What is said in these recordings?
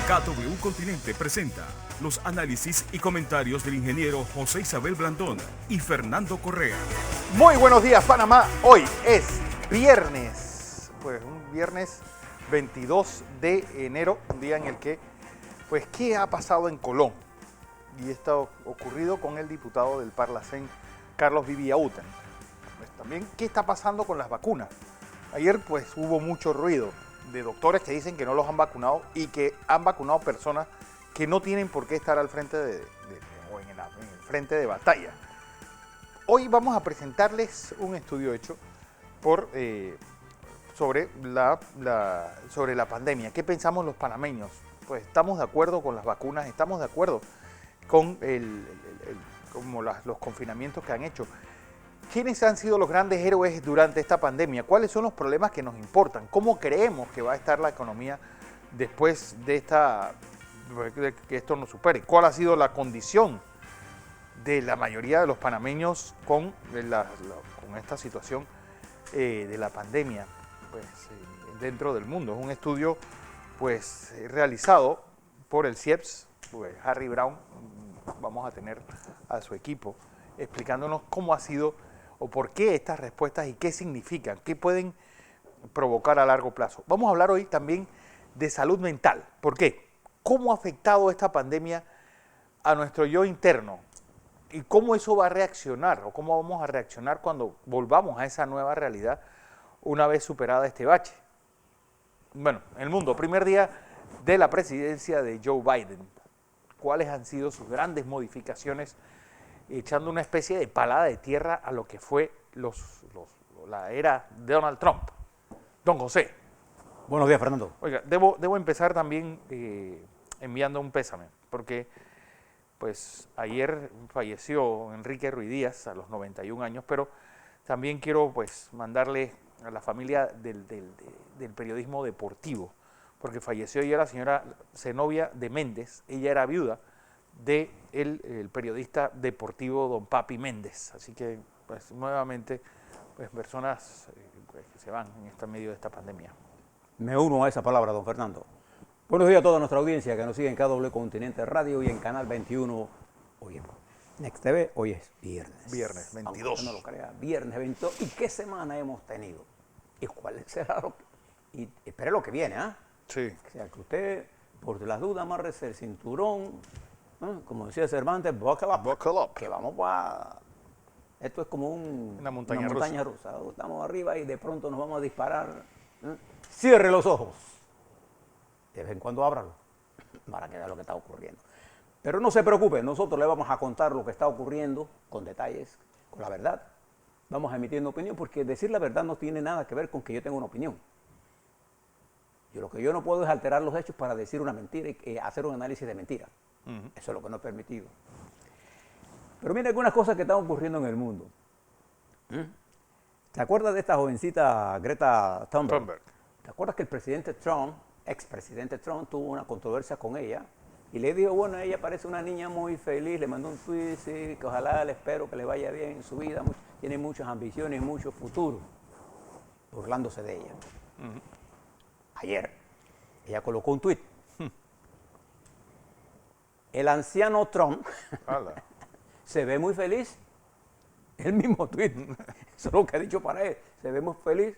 KW Continente presenta los análisis y comentarios del ingeniero José Isabel Blandón y Fernando Correa. Muy buenos días, Panamá. Hoy es viernes, pues un viernes 22 de enero, un día en el que, pues, ¿qué ha pasado en Colón? Y esto ha ocurrido con el diputado del Parlacén, Carlos Viviauten. Pues también, ¿qué está pasando con las vacunas? Ayer, pues, hubo mucho ruido de doctores que dicen que no los han vacunado y que han vacunado personas que no tienen por qué estar al frente en el frente de batalla. Hoy vamos a presentarles un estudio hecho sobre la pandemia. ¿Qué pensamos los panameños? Pues estamos de acuerdo con las vacunas, estamos de acuerdo con los confinamientos que han hecho. ¿Quiénes han sido los grandes héroes durante esta pandemia? ¿Cuáles son los problemas que nos importan? ¿Cómo creemos que va a estar la economía después de que esto nos supere? ¿Cuál ha sido la condición de la mayoría de los panameños con esta situación de la pandemia, pues, dentro del mundo? Es un estudio, pues, realizado por el CIEPS, pues, Harry Brown. Vamos a tener a su equipo explicándonos cómo ha sido o por qué estas respuestas y qué significan, qué pueden provocar a largo plazo. Vamos a hablar hoy también de salud mental. ¿Por qué? ¿Cómo ha afectado esta pandemia a nuestro yo interno? ¿Y cómo eso va a reaccionar? ¿O cómo vamos a reaccionar cuando volvamos a esa nueva realidad una vez superada este bache? Bueno, el mundo, primer día de la presidencia de Joe Biden. ¿Cuáles han sido sus grandes modificaciones, echando una especie de palada de tierra a lo que fue la era de Donald Trump? Don José. Buenos días, Fernando. Oiga, debo empezar también enviando un pésame, porque pues ayer falleció Enrique Ruiz Díaz a los 91 años, pero también quiero, pues, mandarle a la familia del periodismo deportivo, porque falleció ayer la señora Zenobia de Méndez. Ella era viuda del periodista deportivo don Papi Méndez. Así que, pues, nuevamente, pues, personas pues, que se van en medio de esta pandemia. Me uno a esa palabra, don Fernando. Buenos días a toda nuestra audiencia que nos sigue en KW Continente Radio y en Canal 21. Hoy es Next TV, hoy es viernes. Viernes 22. Aunque usted no lo crea, viernes 22. ¿Y qué semana hemos tenido? ¿Y cuál será y espere lo que viene, ¿ah? Sí. O sea, que usted, por las dudas, amárrese el cinturón, ¿no? Como decía Cervantes, buckle up. Buckle up. Que vamos para... Esto es como una montaña rusa. Estamos arriba y de pronto nos vamos a disparar. Cierre los ojos. De vez en cuando ábralo para que vea lo que está ocurriendo. Pero no se preocupe, nosotros le vamos a contar lo que está ocurriendo con detalles, con la verdad. Vamos a emitir una opinión porque decir la verdad no tiene nada que ver con que yo tenga una opinión. Lo que yo no puedo es alterar los hechos para decir una mentira y hacer un análisis de mentira. Eso es lo que no es permitido. Pero mira algunas cosas que están ocurriendo en el mundo. ¿Te acuerdas de esta jovencita Greta Thunberg? ¿Te acuerdas que el presidente Trump, expresidente Trump, tuvo una controversia con ella? Y le dijo, bueno, ella parece una niña muy feliz, le mandó un tweet, sí, que ojalá le espero que le vaya bien en su vida, tiene muchas ambiciones, mucho futuro, burlándose de ella. Ayer, ella colocó un tweet. El anciano Trump se ve muy feliz. El mismo tweet. Eso es lo que ha dicho para él. Se ve muy feliz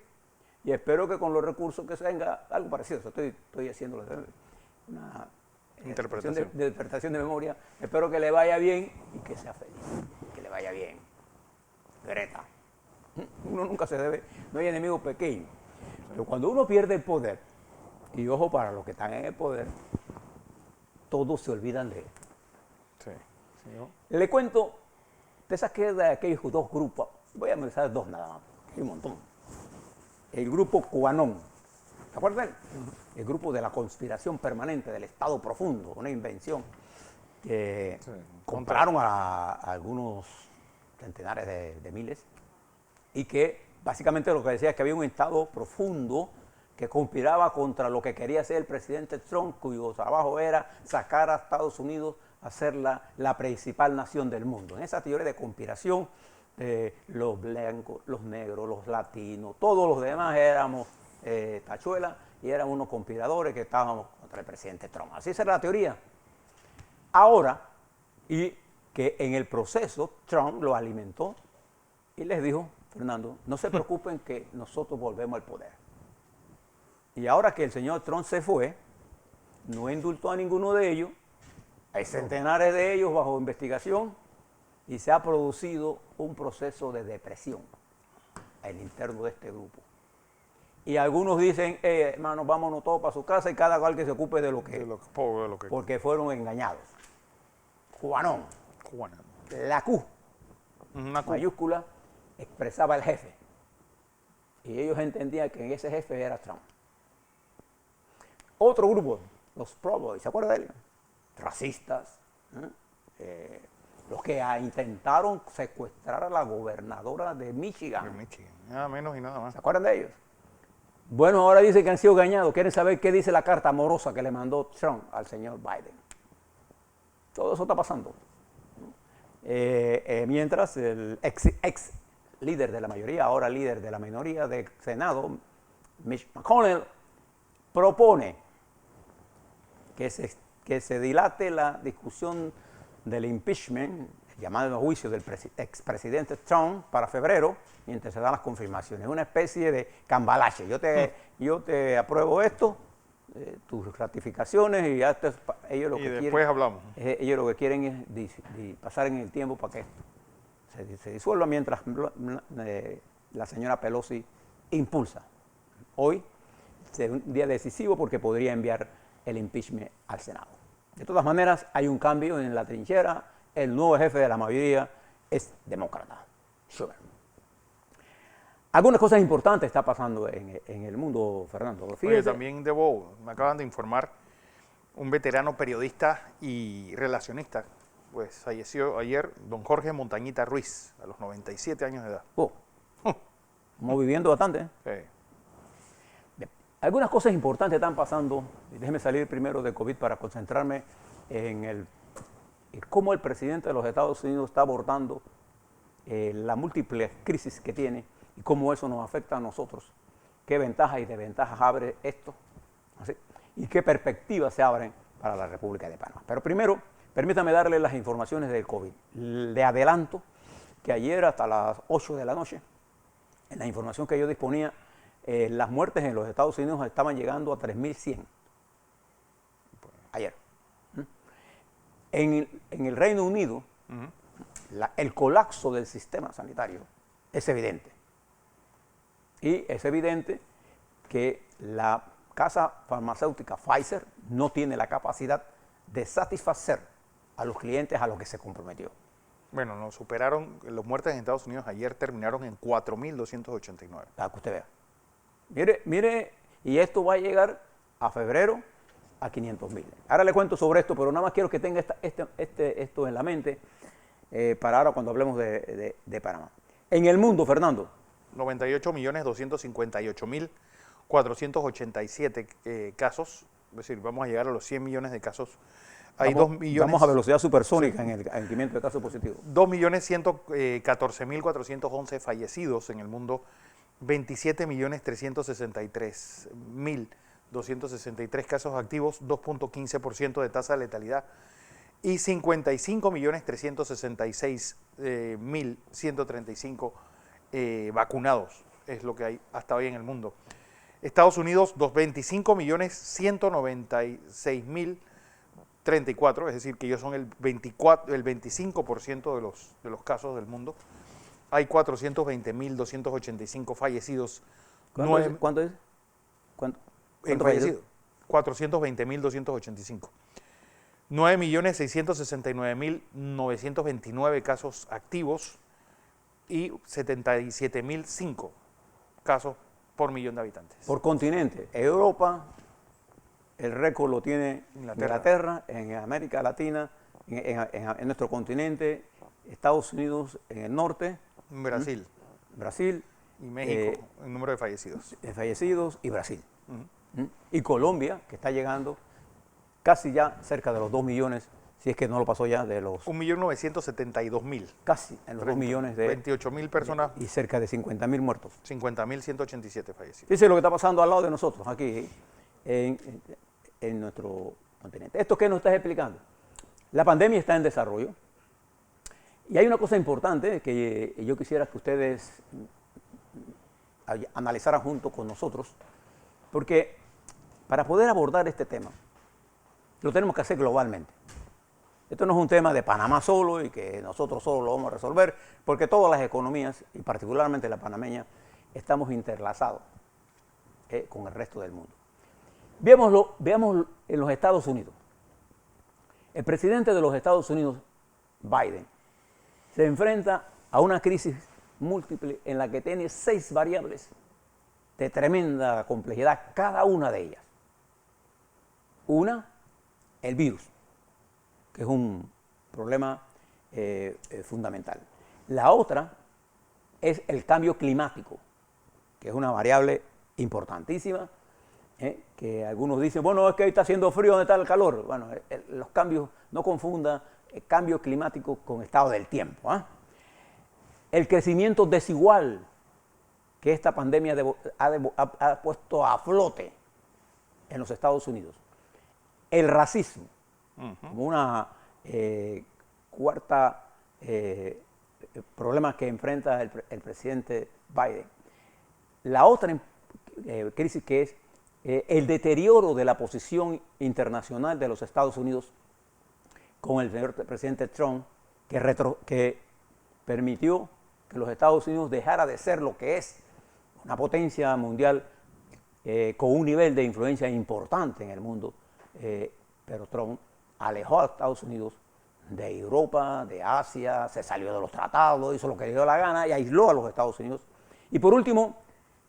y espero que con los recursos que tenga, algo parecido. Estoy haciendo una interpretación de memoria. Espero que le vaya bien y que sea feliz. Que le vaya bien. Greta. Uno nunca se debe, no hay enemigo pequeño. Pero cuando uno pierde el poder, y ojo para los que están en el poder, todos se olvidan de él. Sí. ¿Sí, no? Le cuento, te saqué de aquellos dos grupos, voy a mencionar dos nada más, hay un montón. El grupo QAnon, ¿te acuerdas de él? El grupo de la conspiración permanente del Estado Profundo, una invención que compraron a algunos centenares de miles y que básicamente lo que decía es que había un Estado profundo que conspiraba contra lo que quería hacer el presidente Trump, cuyo trabajo era sacar a Estados Unidos a ser la principal nación del mundo. En esa teoría de conspiración, los blancos, los negros, los latinos, todos los demás éramos tachuelas y eran unos conspiradores que estábamos contra el presidente Trump. Así esa era la teoría. Ahora, y que en el proceso Trump lo alimentó y les dijo, Fernando, no se preocupen que nosotros volvemos al poder. Y ahora que el señor Trump se fue, no indultó a ninguno de ellos, hay centenares de ellos bajo investigación y se ha producido un proceso de depresión en el interno de este grupo. Y algunos dicen, hermanos, vámonos todos para su casa y cada cual que se ocupe de lo que... porque fueron engañados. Cubanón. Cubana. La Q, Una Q. mayúscula, expresaba el jefe. Y ellos entendían que ese jefe era Trump. Otro grupo, los Proud Boys, ¿se acuerdan de ellos? Racistas, los que intentaron secuestrar a la gobernadora de Michigan. De Michigan. Nada menos y nada más. ¿Se acuerdan de ellos? Bueno, ahora dice que han sido engañados. Quieren saber qué dice la carta amorosa que le mandó Trump al señor Biden. Todo eso está pasando. Mientras el ex líder de la mayoría, ahora líder de la minoría del Senado, Mitch McConnell, propone que se dilate la discusión del impeachment, llamado juicio del expresidente Trump, para febrero, mientras se dan las confirmaciones. Una especie de cambalache. Yo te apruebo esto, tus ratificaciones, y ya ellos lo que después quieren, hablamos. ellos lo que quieren es pasar en el tiempo para que esto se disuelva, mientras la señora Pelosi impulsa. Hoy es un día decisivo porque podría enviar el impeachment al Senado. De todas maneras, hay un cambio en la trinchera. El nuevo jefe de la mayoría es demócrata, Schumer. Algunas cosas importantes están pasando en el mundo, Fernando. Oye, también me acaban de informar, un veterano periodista y relacionista, pues falleció ayer, don Jorge Montañita Ruiz, a los 97 años de edad. Estamos viviendo bastante. Sí. Bien. Algunas cosas importantes están pasando. Déjeme salir primero de COVID para concentrarme en cómo el presidente de los Estados Unidos está abordando la múltiple crisis que tiene y cómo eso nos afecta a nosotros. Qué ventajas y desventajas abre esto, ¿así? Y qué perspectivas se abren para la República de Panamá. Pero primero, permítame darle las informaciones del COVID. Le adelanto que ayer hasta las 8 de la noche, en la información que yo disponía, las muertes en los Estados Unidos estaban llegando a 3.100. Ayer. En el Reino Unido, el colapso del sistema sanitario es evidente. Y es evidente que la casa farmacéutica Pfizer no tiene la capacidad de satisfacer a los clientes a los que se comprometió. Bueno, nos superaron, las muertes en Estados Unidos ayer terminaron en 4.289. Para que usted vea. Mire, y esto va a llegar a febrero a 500.000. Ahora le cuento sobre esto, pero nada más quiero que tenga esto en la mente para ahora cuando hablemos de Panamá. En el mundo, Fernando. 98.252.487 casos, es decir, vamos a llegar a los 100 millones de casos. Hay 2 millones. Vamos a velocidad supersónica en el incremento de casos positivos. 2.114.411 fallecidos en el mundo, 27.363.263 casos activos, 2.15% de tasa de letalidad y 55.366.135 vacunados, es lo que hay hasta hoy en el mundo. Estados Unidos, 25.196.034, es decir, que ellos son el 25% de los casos del mundo. Hay 420.285 fallecidos. ¿Cuánto es? ¿Cuánto Fallecidos? 420.285. 9.669.929 casos activos y 77.005 casos por millón de habitantes. Por continente, Europa, el récord lo tiene Inglaterra, en América Latina, en nuestro continente, Estados Unidos en el norte, Brasil y México, el número de fallecidos. Y Brasil. Y Colombia, que está llegando casi ya cerca de los 2.100.000 si es que no lo pasó ya, de los 1.972.000. casi en los 2 millones de 28.000 personas, y cerca de 50.000 muertos. 50.187 fallecidos. Dice lo que está pasando al lado de nosotros, aquí en nuestro continente. ¿Esto qué nos está explicando? La pandemia está en desarrollo y hay una cosa importante que yo quisiera que ustedes analizaran junto con nosotros, porque para poder abordar este tema lo tenemos que hacer globalmente. Esto no es un tema de Panamá solo y que nosotros solo lo vamos a resolver, porque todas las economías, y particularmente la panameña, estamos interlazados con el resto del mundo. Veamos en los Estados Unidos. El presidente de los Estados Unidos, Biden, se enfrenta a una crisis múltiple en la que tiene 6 variables de tremenda complejidad, cada una de ellas. Una, el virus, que es un problema fundamental. La otra es el cambio climático, que es una variable importantísima, que algunos dicen, bueno, es que ahí está haciendo frío, ¿dónde está el calor? Bueno, los cambios, no confunda el cambio climático con estado del tiempo. El crecimiento desigual que esta pandemia ha puesto a flote en los Estados Unidos. El racismo, como una cuarta problema que enfrenta el presidente Biden. La otra crisis que es el deterioro de la posición internacional de los Estados Unidos con el señor presidente Trump, que permitió que los Estados Unidos dejara de ser lo que es una potencia mundial con un nivel de influencia importante en el mundo, pero Trump alejó a Estados Unidos de Europa, de Asia, se salió de los tratados, hizo lo que le dio la gana y aisló a los Estados Unidos. Y por último,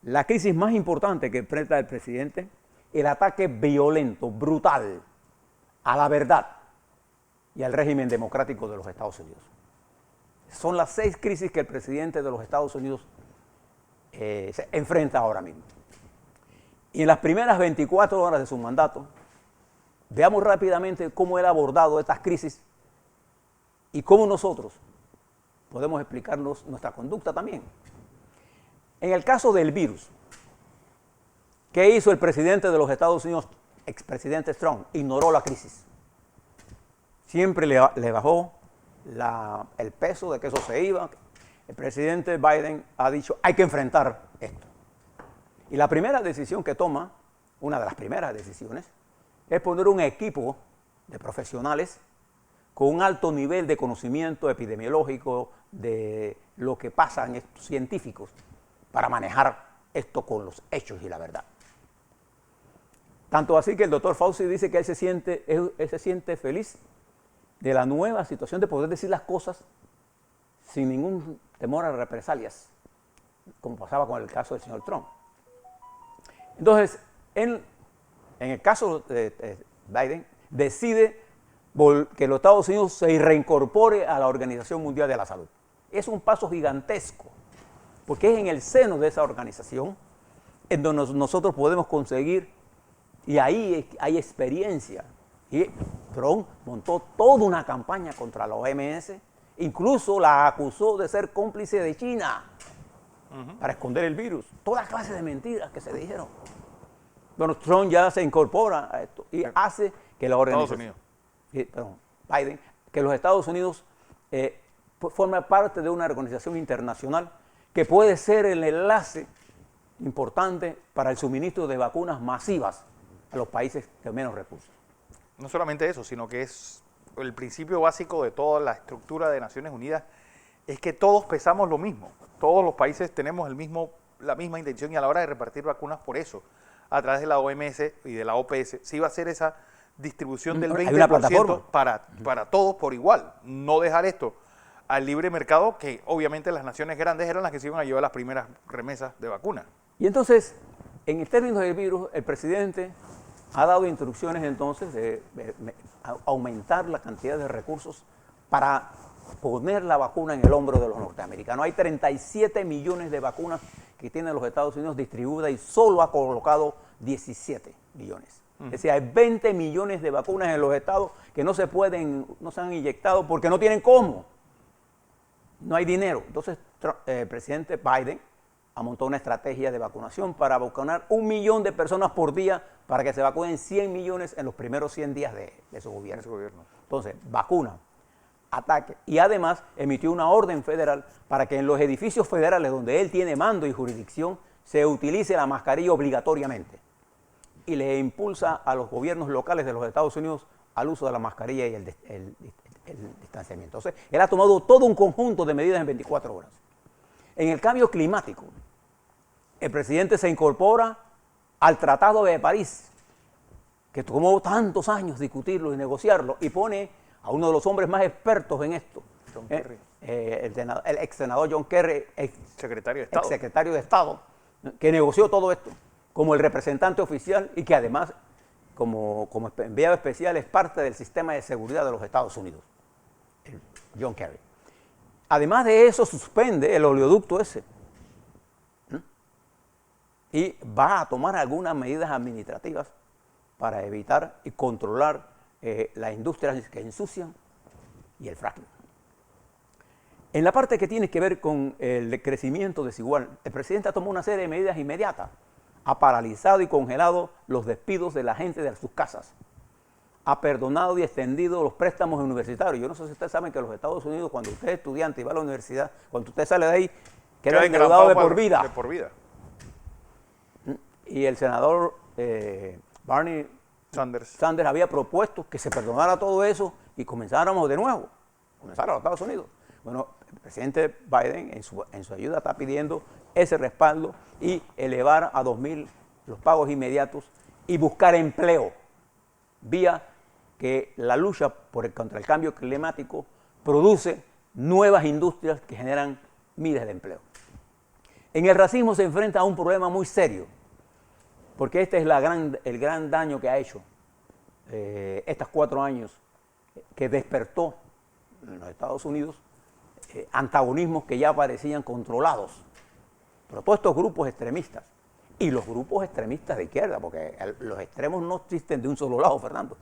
la crisis más importante que enfrenta el presidente, el ataque violento, brutal, a la verdad y al régimen democrático de los Estados Unidos. Son las 6 crisis que el presidente de los Estados Unidos se enfrenta ahora mismo. Y en las primeras 24 horas de su mandato, veamos rápidamente cómo él ha abordado estas crisis y cómo nosotros podemos explicarnos nuestra conducta también. En el caso del virus, ¿qué hizo el presidente de los Estados Unidos, expresidente Trump? Ignoró la crisis. Siempre le bajó el peso de que eso se iba. El presidente Biden ha dicho, hay que enfrentar esto. Y la primera decisión que toma, una de las primeras decisiones, es poner un equipo de profesionales con un alto nivel de conocimiento epidemiológico de lo que pasa en estos científicos para manejar esto con los hechos y la verdad. Tanto así que el doctor Fauci dice que él se siente feliz de la nueva situación de poder decir las cosas sin ningún temor a represalias, como pasaba con el caso del señor Trump. Entonces, en el caso de Biden, decide que los Estados Unidos se reincorpore a la Organización Mundial de la Salud. Es un paso gigantesco, porque es en el seno de esa organización en donde nosotros podemos conseguir, y ahí hay experiencia. Y Trump montó toda una campaña contra la OMS, incluso la acusó de ser cómplice de China para esconder el virus. Toda clase de mentiras que se dijeron. Bueno, Trump ya se incorpora a esto y hace que la organización, Biden, que los Estados Unidos forme parte de una organización internacional que puede ser el enlace importante para el suministro de vacunas masivas a los países de menos recursos. No solamente eso, sino que es el principio básico de toda la estructura de Naciones Unidas, es que todos pesamos lo mismo. Todos los países tenemos la misma intención y a la hora de repartir vacunas, por eso, a través de la OMS y de la OPS, se iba a hacer esa distribución del 20% para todos por igual. No dejar esto al libre mercado, que obviamente las naciones grandes eran las que se iban a llevar las primeras remesas de vacunas. Y entonces, en términos del virus, el presidente ha dado instrucciones entonces de aumentar la cantidad de recursos para poner la vacuna en el hombro de los norteamericanos. Hay 37 millones de vacunas que tienen los Estados Unidos distribuidas y solo ha colocado 17 millones. Es decir, hay 20 millones de vacunas en los estados que no se han inyectado porque no tienen cómo. No hay dinero. Entonces, el presidente Biden montó una estrategia de vacunación para vacunar 1 millón de personas por día para que se vacunen 100 millones en los primeros 100 días de su gobierno. Entonces, vacuna, ataque. Y además emitió una orden federal para que en los edificios federales donde él tiene mando y jurisdicción se utilice la mascarilla obligatoriamente. Y le impulsa a los gobiernos locales de los Estados Unidos al uso de la mascarilla y el distanciamiento. Entonces, él ha tomado todo un conjunto de medidas en 24 horas. En el cambio climático, el presidente se incorpora al Tratado de París, que tomó tantos años discutirlo y negociarlo, y pone a uno de los hombres más expertos en esto, John Kerry. El ex senador John Kerry, ex secretario de Estado, que negoció todo esto como el representante oficial y que además, como enviado especial, es parte del sistema de seguridad de los Estados Unidos, John Kerry. Además de eso, suspende el oleoducto ese. Y va a tomar algunas medidas administrativas para evitar y controlar las industrias que ensucian y el fracking. En la parte que tiene que ver con el crecimiento desigual, el presidente ha tomado una serie de medidas inmediatas. Ha paralizado y congelado los despidos de la gente de sus casas. Ha perdonado y extendido los préstamos universitarios. Yo no sé si ustedes saben que en los Estados Unidos, cuando usted es estudiante y va a la universidad, cuando usted sale de ahí, queda endeudado de por vida. De por vida. Y el senador Bernie Sanders había propuesto que se perdonara todo eso y comenzáramos de nuevo, comenzar a los Estados Unidos. Bueno, el presidente Biden en su ayuda está pidiendo ese respaldo y elevar a 2.000 los pagos inmediatos y buscar empleo vía que la lucha contra el cambio climático produce nuevas industrias que generan miles de empleos. En el racismo se enfrenta a un problema muy serio, porque este es el gran daño que ha hecho estos 4 años que despertó en los Estados Unidos antagonismos que ya parecían controlados. Pero todos estos grupos extremistas y los grupos extremistas de izquierda, porque los extremos no existen de un solo lado, Fernando.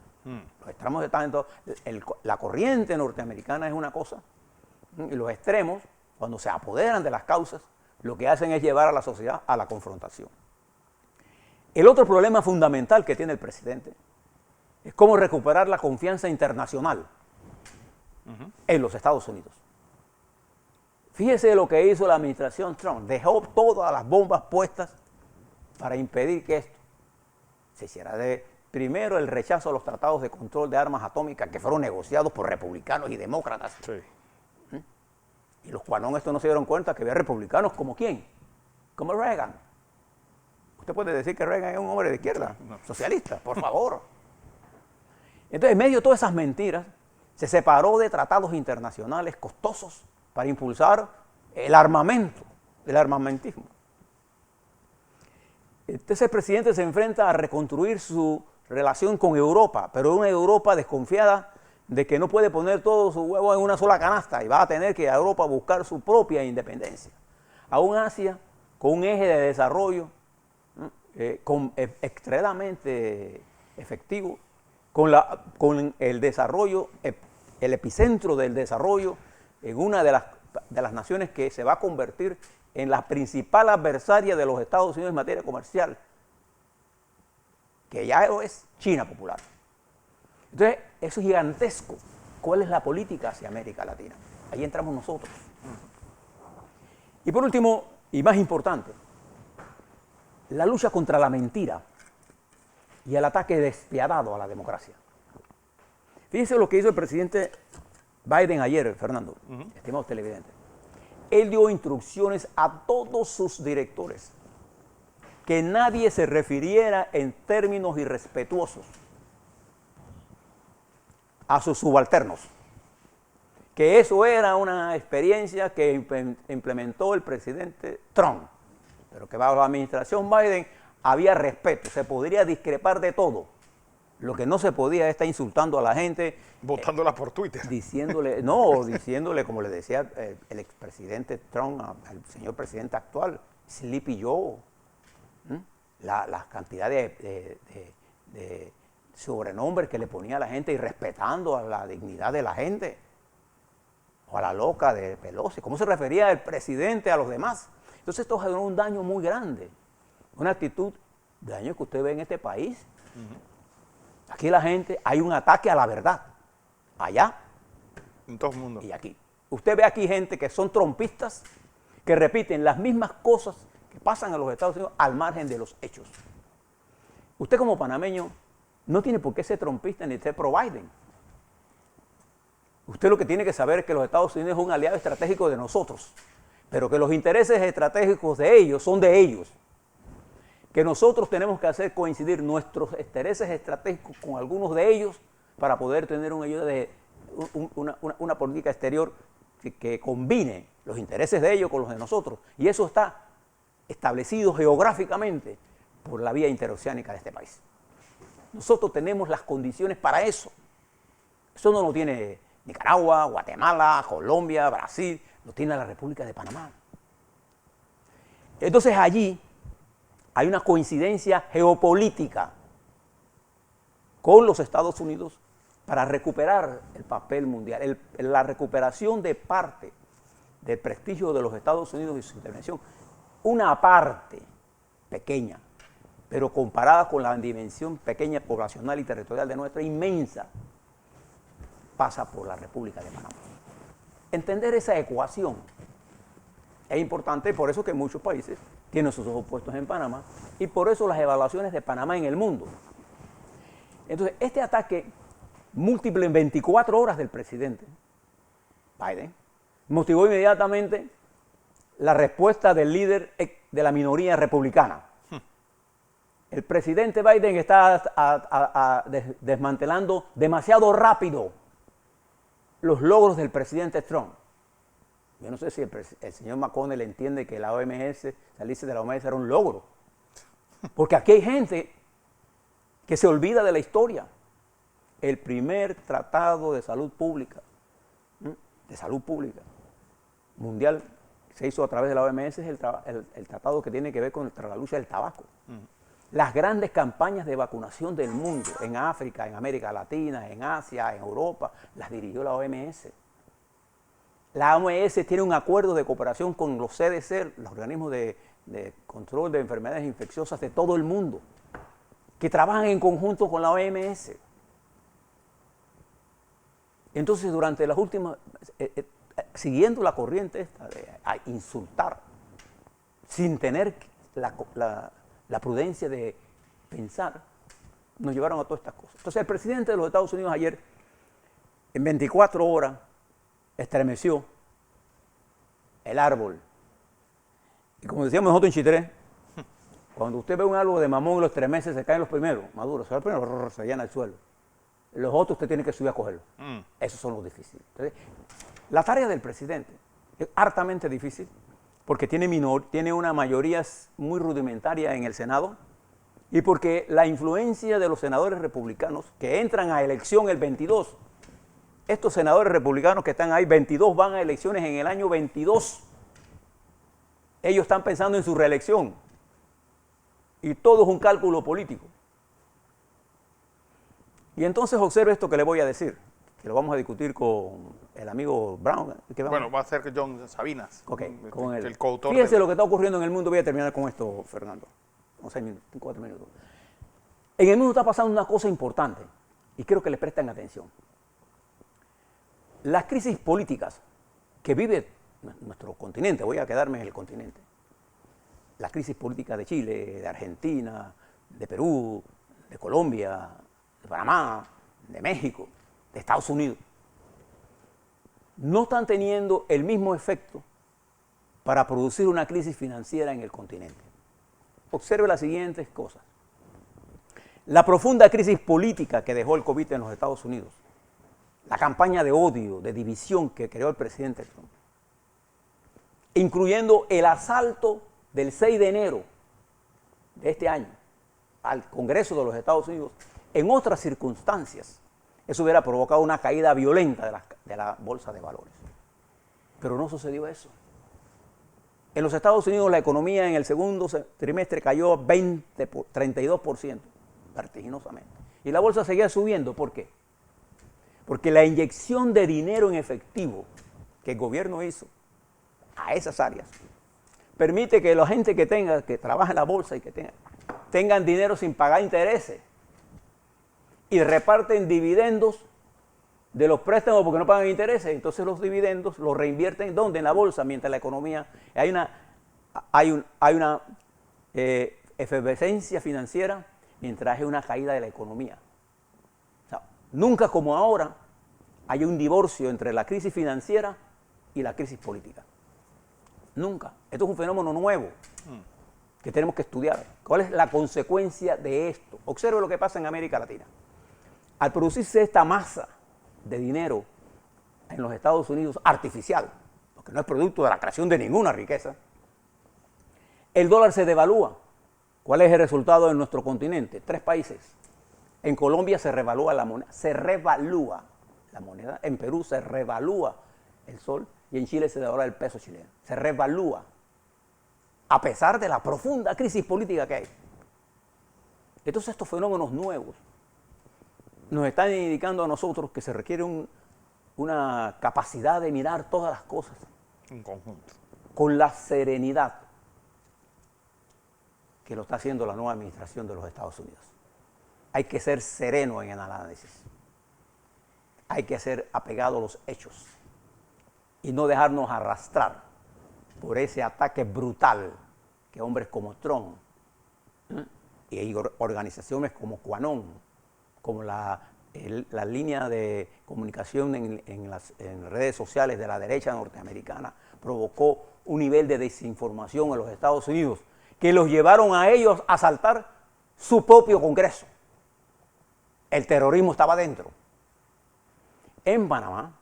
Los extremos están en todo. La corriente norteamericana es una cosa, y los extremos, cuando se apoderan de las causas, lo que hacen es llevar a la sociedad a la confrontación. El otro problema fundamental que tiene el presidente es cómo recuperar la confianza internacional en los Estados Unidos. Fíjese lo que hizo la administración Trump. Dejó todas las bombas puestas para impedir que esto se hiciera. Primero, el rechazo a los tratados de control de armas atómicas que fueron negociados por republicanos y demócratas. Sí. Y los cuanón estos no se dieron cuenta que había republicanos como ¿quién? Como Reagan. Usted puede decir que Reagan es un hombre de izquierda, socialista, por favor. Entonces, en medio de todas esas mentiras, se separó de tratados internacionales costosos para impulsar el armamento, el armamentismo. Entonces el presidente se enfrenta a reconstruir su relación con Europa, pero una Europa desconfiada de que no puede poner todos sus huevos en una sola canasta y va a tener que Europa buscar su propia independencia. A un Asia con un eje de desarrollo extremadamente efectivo, con el desarrollo, el epicentro del desarrollo en una de las naciones que se va a convertir en la principal adversaria de los Estados Unidos en materia comercial, que ya es China popular. Entonces, eso es gigantesco. ¿Cuál es la política hacia América Latina? Ahí entramos nosotros. Y por último, y más importante, la lucha contra la mentira y el ataque despiadado a la democracia. Fíjense lo que hizo el presidente Biden ayer, Fernando, estimados televidentes. Él dio instrucciones a todos sus directores que nadie se refiriera en términos irrespetuosos a sus subalternos. Que eso era una experiencia que implementó el presidente Trump, pero que bajo la administración Biden había respeto, se podría discrepar de todo. Lo que no se podía es estar insultando a la gente. Votándola por Twitter. Diciéndole, como le decía el expresidente Trump al señor presidente actual, Sleepy Joe. La cantidad de de sobrenombres que le ponía a la gente y respetando a la dignidad de la gente. O a la loca de Pelosi. ¿Cómo se refería el presidente a los demás? Entonces esto generó un daño muy grande. Una actitud de daño que usted ve en este país. Aquí la gente, hay un ataque a la verdad. Allá En todo el mundo. y aquí. Usted ve aquí gente que son trompistas, que repiten las mismas cosas que pasan en los Estados Unidos al margen de los hechos. Usted como panameño no tiene por qué ser trompista ni ser pro Biden. Usted lo que tiene que saber es que los Estados Unidos es un aliado estratégico de nosotros, pero que los intereses estratégicos de ellos son de ellos. Que nosotros tenemos que hacer coincidir nuestros intereses estratégicos con algunos de ellos para poder tener una política exterior que combine los intereses de ellos con los de nosotros. Y eso está establecido geográficamente por la vía interoceánica de este país. Nosotros tenemos las condiciones para eso. Eso no lo tiene Nicaragua, Guatemala, Colombia, Brasil, lo tiene la República de Panamá. Entonces allí hay una coincidencia geopolítica con los Estados Unidos para recuperar el papel mundial, la recuperación de parte del prestigio de los Estados Unidos y su intervención. Una parte pequeña, pero comparada con la dimensión pequeña poblacional y territorial de nuestra inmensa, pasa por la República de Panamá. Entender esa ecuación es importante, por eso que muchos países tienen sus ojos puestos en Panamá y por eso las evaluaciones de Panamá en el mundo. Entonces, este ataque múltiple en 24 horas del presidente Biden motivó inmediatamente la respuesta del líder de la minoría republicana. El presidente Biden está desmantelando demasiado rápido los logros del presidente Trump. Yo no sé si el señor McConnell entiende que la OMS, salirse de la OMS era un logro. Porque aquí hay gente que se olvida de la historia. El primer tratado de salud pública mundial se hizo a través de la OMS, es el tratado que tiene que ver contra la lucha del tabaco. Las grandes campañas de vacunación del mundo, en África, en América Latina, en Asia, en Europa, las dirigió la OMS. La OMS tiene un acuerdo de cooperación con los CDC, los organismos de control de enfermedades infecciosas de todo el mundo, que trabajan en conjunto con la OMS. Entonces, durante las últimas, siguiendo la corriente esta de insultar, sin tener la prudencia de pensar, nos llevaron a todas estas cosas. Entonces, el presidente de los Estados Unidos ayer, en 24 horas, estremeció el árbol. Y como decíamos nosotros en Chitré, cuando usted ve un árbol de mamón y lo estremece, se caen los primeros, maduros, se va el primero, se llena el suelo. Los otros usted tiene que subir a cogerlos. Esos son los difíciles. Entonces, la tarea del presidente es hartamente difícil porque tiene una mayoría muy rudimentaria en el Senado y porque la influencia de los senadores republicanos que entran a elección el 22, estos senadores republicanos que están ahí, 22 van a elecciones en el año 22. Ellos están pensando en su reelección y todo es un cálculo político. Y entonces observe esto que le voy a decir, que lo vamos a discutir con el amigo Brown. Bueno, va a ser John Sabinas, con el coautor. Fíjense lo que está ocurriendo en el mundo. Voy a terminar con esto, Fernando. 4 minutos. En el mundo está pasando una cosa importante y quiero que le presten atención. Las crisis políticas que vive nuestro continente, voy a quedarme en el continente, la crisis política de Chile, de Argentina, de Perú, de Colombia, de Panamá, de México, de Estados Unidos, no están teniendo el mismo efecto para producir una crisis financiera en el continente. Observe las siguientes cosas. La profunda crisis política que dejó el COVID en los Estados Unidos, la campaña de odio, de división que creó el presidente Trump, incluyendo el asalto del 6 de enero de este año al Congreso de los Estados Unidos, en otras circunstancias, eso hubiera provocado una caída violenta de la bolsa de valores. Pero no sucedió eso. En los Estados Unidos la economía en el segundo trimestre cayó 32%. vertiginosamente. Y la bolsa seguía subiendo, ¿por qué? Porque la inyección de dinero en efectivo que el gobierno hizo a esas áreas permite que la gente que trabaja en la bolsa y que tengan dinero sin pagar intereses y reparten dividendos de los préstamos porque no pagan intereses. Entonces los dividendos los reinvierten ¿dónde? En la bolsa, mientras la economía hay una efervescencia financiera, mientras hay una caída de la economía. O sea, nunca como ahora hay un divorcio entre la crisis financiera y la crisis política. Nunca. Esto es un fenómeno nuevo que tenemos que estudiar. ¿Cuál es la consecuencia de esto? Observe lo que pasa en América Latina. Al producirse esta masa de dinero en los Estados Unidos artificial, porque no es producto de la creación de ninguna riqueza, el dólar se devalúa. ¿Cuál es el resultado en nuestro continente? 3 países. En Colombia se revalúa la moneda, en Perú se revalúa el sol y en Chile se devalúa el peso chileno. Se revalúa, a pesar de la profunda crisis política que hay. Entonces estos fenómenos nuevos nos están indicando a nosotros que se requiere una capacidad de mirar todas las cosas En conjunto. con la serenidad que lo está haciendo la nueva administración de los Estados Unidos. Hay que ser sereno en el análisis. Hay que ser apegado a los hechos y no dejarnos arrastrar por ese ataque brutal que hombres como Trump y organizaciones como QAnon, como la línea de comunicación en las redes sociales de la derecha norteamericana provocó un nivel de desinformación en los Estados Unidos que los llevaron a ellos a asaltar su propio Congreso. El terrorismo estaba dentro. En Panamá,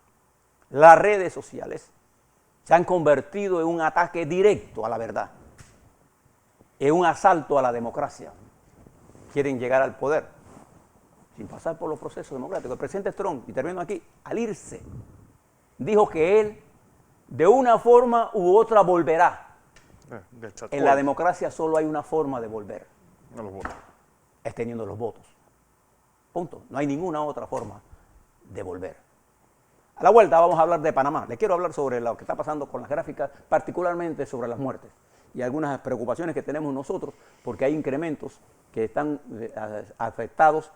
las redes sociales se han convertido en un ataque directo a la verdad, en un asalto a la democracia. Quieren llegar al poder sin pasar por los procesos democráticos. El presidente Trump, y termino aquí, al irse, dijo que él de una forma u otra volverá. En la democracia solo hay una forma de volver. No los votos. Es teniendo los votos. Punto. No hay ninguna otra forma de volver. A la vuelta vamos a hablar de Panamá. Les quiero hablar sobre lo que está pasando con las gráficas, particularmente sobre las muertes y algunas preocupaciones que tenemos nosotros porque hay incrementos que están afectados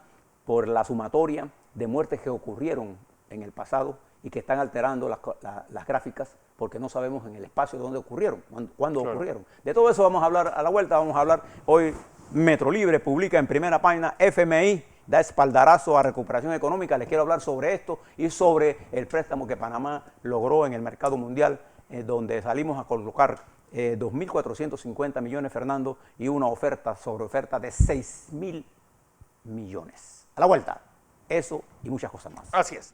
por la sumatoria de muertes que ocurrieron en el pasado y que están alterando las gráficas porque no sabemos en el espacio dónde ocurrieron, cuándo ocurrieron. De todo eso vamos a hablar a la vuelta. Vamos a hablar hoy. Metro Libre publica en primera página, FMI da espaldarazo a recuperación económica. Les quiero hablar sobre esto y sobre el préstamo que Panamá logró en el mercado mundial, donde salimos a colocar 2.450 millones, Fernando, y una oferta sobre oferta de 6.000 millones. A la vuelta, eso y muchas cosas más. Así es.